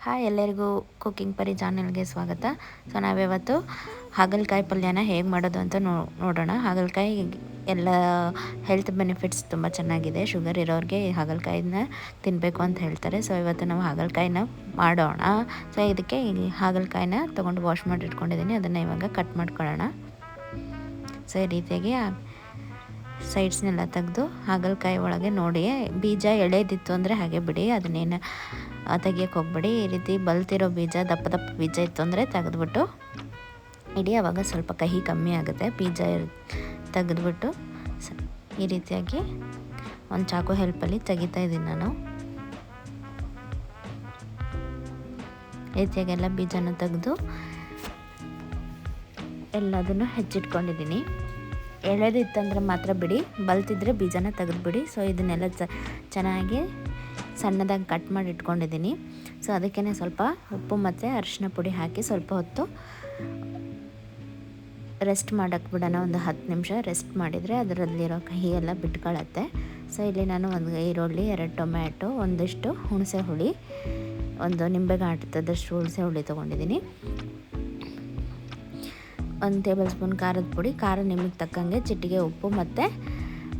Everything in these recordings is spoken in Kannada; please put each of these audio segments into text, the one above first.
ಹಾಯ್ ಎಲ್ಲರಿಗೂ ಕುಕಿಂಗ್ ಪರಿ ಚಾನಲ್ಗೆ ಸ್ವಾಗತ. ಸೊ ನಾವಿವತ್ತು ಹಾಗಲಕಾಯಿ ಪಲ್ಯನ ಹೇಗೆ ಮಾಡೋದು ಅಂತ ನೋಡೋಣ. ಹಾಗಲಕಾಯಿ ಎಲ್ಲ ಹೆಲ್ತ್ ಬೆನಿಫಿಟ್ಸ್ ತುಂಬ ಚೆನ್ನಾಗಿದೆ. ಶುಗರ್ ಇರೋರಿಗೆ ಹಾಗಲಕಾಯಿನ ತಿನ್ನಬೇಕು ಅಂತ ಹೇಳ್ತಾರೆ. ಸೊ ಇವತ್ತು ನಾವು ಹಾಗಲಕಾಯಿನ ಮಾಡೋಣ. ಸೊ ಇದಕ್ಕೆ ಈ ಹಾಗಲಕಾಯಿನ ತೊಗೊಂಡು ವಾಶ್ ಮಾಡಿ ಇಟ್ಕೊಂಡಿದ್ದೀನಿ. ಅದನ್ನು ಇವಾಗ ಕಟ್ ಮಾಡ್ಕೊಳ್ಳೋಣ. ಸೊ ಈ ರೀತಿಯಾಗಿ ಸೈಡ್ಸ್ನೆಲ್ಲ ತೆಗೆದು ಹಾಗಲಕಾಯಿ ಒಳಗೆ ನೋಡಿ ಬೀಜ ಎಳೆದಿತ್ತು ಅಂದರೆ ಹಾಗೆ ಬಿಡಿ, ಅದನ್ನೇನು ತೆಗಿಯೋಕ್ಕೆ ಹೋಗ್ಬೇಡಿ. ಈ ರೀತಿ ಬಲ್ತಿರೋ ಬೀಜ ದಪ್ಪ ದಪ್ಪ ಬೀಜ ಇತ್ತು ಅಂದರೆ ತೆಗೆದ್ಬಿಟ್ಟು ಇಡೀ ಆವಾಗ ಸ್ವಲ್ಪ ಕಹಿ ಕಮ್ಮಿ ಆಗುತ್ತೆ. ಬೀಜ ತೆಗೆದ್ಬಿಟ್ಟು ಈ ರೀತಿಯಾಗಿ ಒಂದು ಚಾಕು ಹೆಲ್ಪಲ್ಲಿ ತೆಗಿತಾ ಇದ್ದೀನಿ ನಾನು. ಈ ರೀತಿಯಾಗಿ ಎಲ್ಲ ಬೀಜನ ತೆಗೆದು ಎಲ್ಲದನ್ನು ಹೆಚ್ಚಿಟ್ಕೊಂಡಿದ್ದೀನಿ. ಎಳೆದಿತ್ತಂದ್ರೆ ಮಾತ್ರ ಬಿಡಿ, ಬಲ್ತಿದ್ರೆ ಬೀಜನ ತೆಗೆದುಬಿಡಿ. ಸೊ ಇದನ್ನೆಲ್ಲ ಚೆನ್ನಾಗಿ ಸಣ್ಣದಾಗಿ ಕಟ್ ಮಾಡಿ ಇಟ್ಕೊಂಡಿದ್ದೀನಿ. ಸೊ ಅದಕ್ಕೇ ಸ್ವಲ್ಪ ಉಪ್ಪು ಮತ್ತು ಅರಿಶಿನ ಪುಡಿ ಹಾಕಿ ಸ್ವಲ್ಪ ಹೊತ್ತು ರೆಸ್ಟ್ ಮಾಡೋಕ್ಕೆ ಬಿಡೋಣ. ಒಂದು 10 ನಿಮಿಷ ರೆಸ್ಟ್ ಮಾಡಿದರೆ ಅದರಲ್ಲಿರೋ ಕಹಿ ಎಲ್ಲ ಬಿಟ್ಕೊಳ್ಳುತ್ತೆ. ಸೊ ಇಲ್ಲಿ ನಾನು ಒಂದು ಈರುಳ್ಳಿ, 2 ಟೊಮ್ಯಾಟೊ, ಒಂದಿಷ್ಟು ಹುಣಸೆ ಹುಳಿ, ಒಂದು ನಿಂಬೆಗೆ ಆಟದಷ್ಟು ಹುಣಸೆ ಹುಳಿ ತೊಗೊಂಡಿದ್ದೀನಿ. 1 ಟೇಬಲ್ ಸ್ಪೂನ್ ಖಾರದ ಪುಡಿ, ಖಾರ ನಿಮಗೆ ತಕ್ಕಂಗೆ, ಚಿಟಿಗೆ ಉಪ್ಪು ಮತ್ತು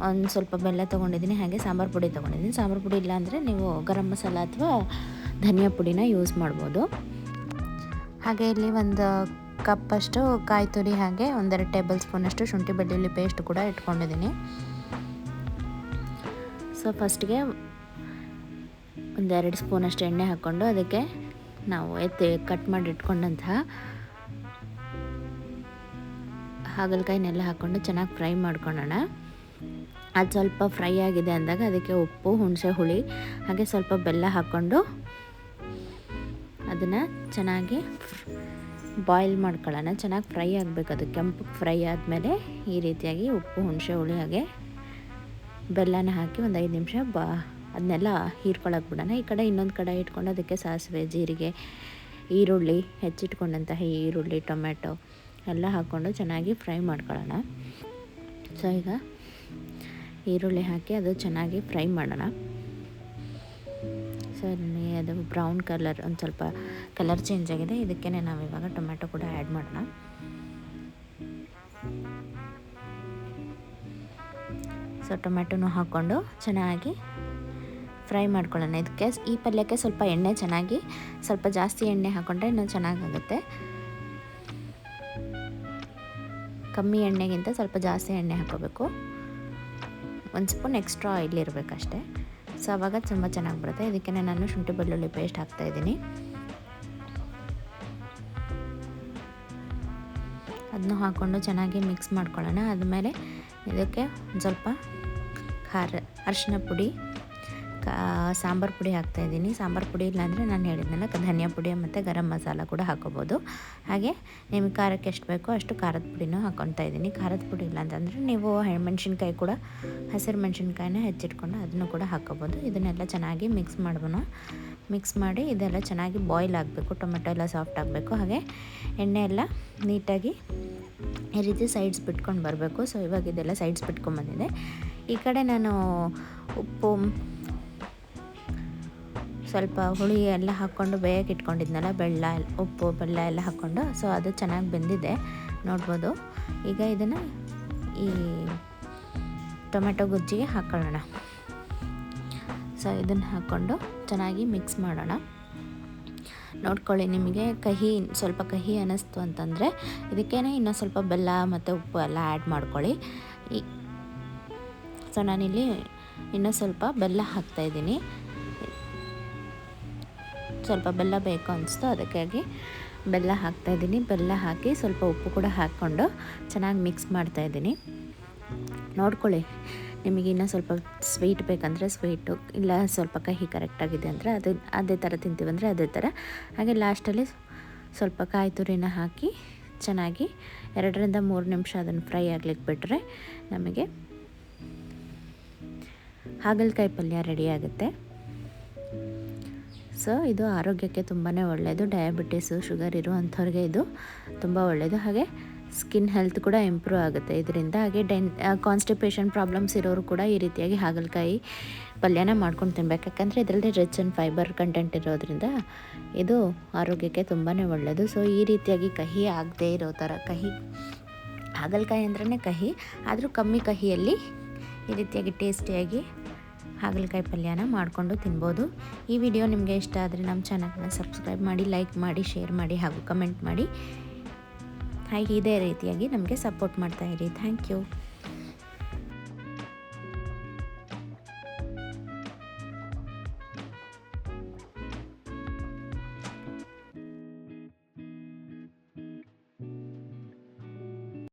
ಒಂದು ಸ್ವಲ್ಪ ಬೆಲ್ಲ ತೊಗೊಂಡಿದ್ದೀನಿ. ಹಾಗೆ ಸಾಂಬಾರು ಪುಡಿ ತೊಗೊಂಡಿದ್ದೀನಿ. ಸಾಂಬಾರು ಪುಡಿ ಇಲ್ಲಾಂದರೆ ನೀವು ಗರಂ ಮಸಾಲ ಅಥವಾ ಧನಿಯಾ ಪುಡಿನ ಯೂಸ್ ಮಾಡ್ಬೋದು. ಹಾಗೆ ಇಲ್ಲಿ ಒಂದು ಕಪ್ಪಷ್ಟು ಕಾಯಿ ತುರಿ, ಹಾಗೆ 1-2 ಟೇಬಲ್ ಸ್ಪೂನಷ್ಟು ಶುಂಠಿ ಬೆಳ್ಳುಳ್ಳಿ ಪೇಸ್ಟ್ ಕೂಡ ಇಟ್ಕೊಂಡಿದ್ದೀನಿ. ಸೊ ಫಸ್ಟ್ಗೆ 1-2 ಸ್ಪೂನಷ್ಟು ಎಣ್ಣೆ ಹಾಕ್ಕೊಂಡು ಅದಕ್ಕೆ ನಾವು ಕಟ್ ಮಾಡಿ ಇಟ್ಕೊಂಡಂತಹ ಹಾಗಲಕಾಯಿನೆಲ್ಲ ಹಾಕ್ಕೊಂಡು ಚೆನ್ನಾಗಿ ಫ್ರೈ ಮಾಡ್ಕೊಳ್ಳೋಣ. ಅದು ಸ್ವಲ್ಪ ಫ್ರೈ ಆಗಿದೆ ಅಂದಾಗ ಅದಕ್ಕೆ ಉಪ್ಪು, ಹುಣಸೆ ಹುಳಿ ಹಾಗೆ ಸ್ವಲ್ಪ ಬೆಲ್ಲ ಹಾಕ್ಕೊಂಡು ಅದನ್ನು ಚೆನ್ನಾಗಿ ಬಾಯ್ಲ್ ಮಾಡ್ಕೊಳ್ಳೋಣ. ಚೆನ್ನಾಗಿ ಫ್ರೈ ಆಗಬೇಕು. ಅದು ಕೆಂಪು ಫ್ರೈ ಆದಮೇಲೆ ಈ ರೀತಿಯಾಗಿ ಉಪ್ಪು, ಹುಣಸೆ ಹುಳಿ ಹಾಗೆ ಬೆಲ್ಲನ ಹಾಕಿ ಒಂದು 5 ನಿಮಿಷ ಅದನ್ನೆಲ್ಲ ಹೀರ್ಕೊಳ್ಳೋಕೆ ಬಿಡೋಣ. ಈ ಕಡೆ ಇನ್ನೊಂದು ಕಡೆ ಇಟ್ಕೊಂಡು ಅದಕ್ಕೆ ಸಾಸಿವೆ, ಜೀರಿಗೆ, ಈರುಳ್ಳಿ, ಹೆಚ್ಚಿಟ್ಕೊಂಡಂತಹ ಈರುಳ್ಳಿ, ಟೊಮೆಟೊ ಎಲ್ಲ ಹಾಕ್ಕೊಂಡು ಚೆನ್ನಾಗಿ ಫ್ರೈ ಮಾಡ್ಕೊಳ್ಳೋಣ. ಸೊ ಈಗ ಈರುಳ್ಳಿ ಹಾಕಿ ಅದು ಚೆನ್ನಾಗಿ ಫ್ರೈ ಮಾಡೋಣ. ಸೊ ಅದು ಬ್ರೌನ್ ಕಲರ್, ಒಂದು ಸ್ವಲ್ಪ ಕಲರ್ ಚೇಂಜ್ ಆಗಿದೆ. ಇದಕ್ಕೇ ನಾವು ಇವಾಗ ಟೊಮೆಟೊ ಕೂಡ ಆ್ಯಡ್ ಮಾಡೋಣ. ಸೊ ಟೊಮೆಟೊನೂ ಹಾಕ್ಕೊಂಡು ಚೆನ್ನಾಗಿ ಫ್ರೈ ಮಾಡ್ಕೊಳ್ಳೋಣ. ಇದಕ್ಕೆ ಈ ಪಲ್ಯಕ್ಕೆ ಸ್ವಲ್ಪ ಎಣ್ಣೆ ಸ್ವಲ್ಪ ಜಾಸ್ತಿ ಎಣ್ಣೆ ಹಾಕ್ಕೊಂಡ್ರೆ ಇನ್ನೂ ಚೆನ್ನಾಗಾಗುತ್ತೆ. ಕಮ್ಮಿ ಎಣ್ಣೆಗಿಂತ ಸ್ವಲ್ಪ ಜಾಸ್ತಿ ಎಣ್ಣೆ ಹಾಕೋಬೇಕು. 1 ಸ್ಪೂನ್ ಎಕ್ಸ್ಟ್ರಾ ಆಯಿಲ್ ಇರಬೇಕಷ್ಟೇ. ಸೊ ಆವಾಗ ತುಂಬ ಚೆನ್ನಾಗಿ ಬರುತ್ತೆ. ಇದಕ್ಕೆ ನಾನು ಶುಂಠಿ ಬೆಳ್ಳುಳ್ಳಿ ಪೇಸ್ಟ್ ಹಾಕ್ತಾಯಿದ್ದೀನಿ. ಅದನ್ನು ಹಾಕ್ಕೊಂಡು ಚೆನ್ನಾಗಿ ಮಿಕ್ಸ್ ಮಾಡ್ಕೊಳ್ಳೋಣ. ಆದಮೇಲೆ ಇದಕ್ಕೆ ಸ್ವಲ್ಪ ಅರಿಶಿನ ಪುಡಿ, ಸಾಂಬಾರು ಪುಡಿ ಹಾಕ್ತಾಯಿದ್ದೀನಿ. ಸಾಂಬಾರು ಪುಡಿ ಇಲ್ಲಾಂದರೆ ನಾನು ಹೇಳಿದ್ನಲ್ಲ ಧನಿಯಾ ಪುಡಿ ಮತ್ತು ಗರಂ ಮಸಾಲ ಕೂಡ ಹಾಕೋಬೋದು. ಹಾಗೆ ನಿಮಗೆ ಖಾರಕ್ಕೆ ಎಷ್ಟು ಬೇಕೋ ಅಷ್ಟು ಖಾರದ ಪುಡಿನೂ ಹಾಕ್ಕೊತಾ ಇದ್ದೀನಿ. ಖಾರದ ಪುಡಿ ಇಲ್ಲ ಅಂತಂದರೆ ನೀವು ಮೆಣಸಿನ್ಕಾಯಿ ಕೂಡ, ಹಸಿರು ಮೆಣಸಿನ್ಕಾಯಿನ ಹೆಚ್ಚಿಟ್ಕೊಂಡು ಅದನ್ನು ಕೂಡ ಹಾಕೋಬೋದು. ಇದನ್ನೆಲ್ಲ ಚೆನ್ನಾಗಿ ಮಿಕ್ಸ್ ಮಾಡೋಣ. ಮಿಕ್ಸ್ ಮಾಡಿ ಇದೆಲ್ಲ ಚೆನ್ನಾಗಿ ಬಾಯ್ಲ್ ಆಗಬೇಕು. ಟೊಮೆಟೊ ಎಲ್ಲ ಸಾಫ್ಟ್ ಆಗಬೇಕು. ಹಾಗೆ ಎಣ್ಣೆ ಎಲ್ಲ ನೀಟಾಗಿ ಈ ರೀತಿ ಸೈಡ್ಸ್ ಬಿಟ್ಕೊಂಡು ಬರಬೇಕು. ಸೊ ಇವಾಗ ಇದೆಲ್ಲ ಸೈಡ್ಸ್ ಬಿಟ್ಕೊಂಡ್ಬಂದಿದೆ. ಈ ಕಡೆ ನಾನು ಉಪ್ಪು, ಸ್ವಲ್ಪ ಹುಳಿ ಎಲ್ಲ ಹಾಕ್ಕೊಂಡು ಬೇಯಕ್ಕೆ ಇಟ್ಕೊಂಡಿದ್ನಲ್ಲ, ಉಪ್ಪು ಬೆಲ್ಲ ಎಲ್ಲ ಹಾಕ್ಕೊಂಡು. ಸೊ ಅದು ಚೆನ್ನಾಗಿ ಬೆಂದಿದೆ ನೋಡ್ಬೋದು. ಈಗ ಇದನ್ನು ಈ ಟೊಮೆಟೊ ಗೊಜ್ಜಿಗೆ ಹಾಕ್ಕೊಳ್ಳೋಣ. ಸೊ ಇದನ್ನು ಹಾಕ್ಕೊಂಡು ಚೆನ್ನಾಗಿ ಮಿಕ್ಸ್ ಮಾಡೋಣ. ನೋಡ್ಕೊಳ್ಳಿ, ನಿಮಗೆ ಸ್ವಲ್ಪ ಕಹಿ ಅನ್ನಿಸ್ತು ಅಂತಂದರೆ ಇದಕ್ಕೇ ಇನ್ನೂ ಸ್ವಲ್ಪ ಬೆಲ್ಲ ಮತ್ತು ಉಪ್ಪು ಎಲ್ಲ ಆ್ಯಡ್ ಮಾಡ್ಕೊಳ್ಳಿ. ಸೊ ನಾನಿಲ್ಲಿ ಇನ್ನೂ ಸ್ವಲ್ಪ ಬೆಲ್ಲ ಹಾಕ್ತಾಯಿದ್ದೀನಿ. ಸ್ವಲ್ಪ ಬೆಲ್ಲ ಬೇಕು ಅನಿಸ್ತು, ಅದಕ್ಕಾಗಿ ಬೆಲ್ಲ ಹಾಕ್ತಾಯಿದ್ದೀನಿ. ಬೆಲ್ಲ ಹಾಕಿ ಸ್ವಲ್ಪ ಉಪ್ಪು ಕೂಡ ಹಾಕ್ಕೊಂಡು ಚೆನ್ನಾಗಿ ಮಿಕ್ಸ್ ಮಾಡ್ತಾಯಿದ್ದೀನಿ. ನೋಡ್ಕೊಳ್ಳಿ, ನಿಮಗೆ ಇನ್ನೂ ಸ್ವಲ್ಪ ಸ್ವೀಟ್ ಬೇಕಂದರೆ ಸ್ವೀಟು, ಇಲ್ಲ ಸ್ವಲ್ಪ ಕಹಿ ಕರೆಕ್ಟಾಗಿದೆ ಅಂದರೆ ಅದೇ ಥರ ತಿಂತೀವಂದರೆ ಅದೇ ಥರ. ಹಾಗೆ ಲಾಸ್ಟಲ್ಲಿ ಸ್ವಲ್ಪ ಕಾಯಿ ತುರಿನ ಹಾಕಿ ಚೆನ್ನಾಗಿ 2-3 ನಿಮಿಷ ಅದನ್ನು ಫ್ರೈ ಆಗ್ಲಿಕ್ಕೆ ಬಿಟ್ಟರೆ ನಮಗೆ ಹಾಗಲಕಾಯಿ ಪಲ್ಯ ರೆಡಿ ಆಗುತ್ತೆ. ಸೊ ಇದು ಆರೋಗ್ಯಕ್ಕೆ ತುಂಬಾ ಒಳ್ಳೆಯದು. ಡಯಾಬಿಟಿಸು, ಶುಗರ್ ಇರುವಂಥವ್ರಿಗೆ ಇದು ತುಂಬ ಒಳ್ಳೆಯದು. ಹಾಗೆ ಸ್ಕಿನ್ ಹೆಲ್ತ್ ಕೂಡ ಇಂಪ್ರೂವ್ ಆಗುತ್ತೆ ಇದರಿಂದ. ಹಾಗೆ ಕಾನ್ಸ್ಟಿಪೇಷನ್ ಪ್ರಾಬ್ಲಮ್ಸ್ ಇರೋರು ಕೂಡ ಈ ರೀತಿಯಾಗಿ ಹಾಗಲಕಾಯಿ ಪಲ್ಯನ ಮಾಡ್ಕೊಂಡು ತಿನ್ಬೇಕು. ಯಾಕಂದರೆ ಇದರಲ್ಲಿ ರಿಚ್ ಆ್ಯಂಡ್ ಫೈಬರ್ ಕಂಟೆಂಟ್ ಇರೋದ್ರಿಂದ ಇದು ಆರೋಗ್ಯಕ್ಕೆ ತುಂಬಾ ಒಳ್ಳೆಯದು. ಸೊ ಈ ರೀತಿಯಾಗಿ ಕಹಿ ಆಗದೇ ಇರೋ ಥರ, ಕಹಿ ಹಾಗಲಕಾಯಿ ಅಂದ್ರೇ ಕಹಿ, ಆದರೂ ಕಮ್ಮಿ ಕಹಿಯಲ್ಲಿ ಈ ರೀತಿಯಾಗಿ ಟೇಸ್ಟಿಯಾಗಿ ಹಾಗಲಕಾಯಿ ಪಲ್ಯನ ಮಾಡಿಕೊಂಡು ತಿನ್ಬೋದು. ಈ ವಿಡಿಯೋ ನಿಮಗೆ ಇಷ್ಟ ಆದರೆ ನಮ್ಮ ಚಾನಲ್ನ ಸಬ್ಸ್ಕ್ರೈಬ್ ಮಾಡಿ, ಲೈಕ್ ಮಾಡಿ, ಶೇರ್ ಮಾಡಿ ಹಾಗೂ ಕಮೆಂಟ್ ಮಾಡಿ. ಹಾಗೆ ಇದೇ ರೀತಿಯಾಗಿ ನಮಗೆ ಸಪೋರ್ಟ್ ಮಾಡ್ತಾಯಿರಿ. Thank you.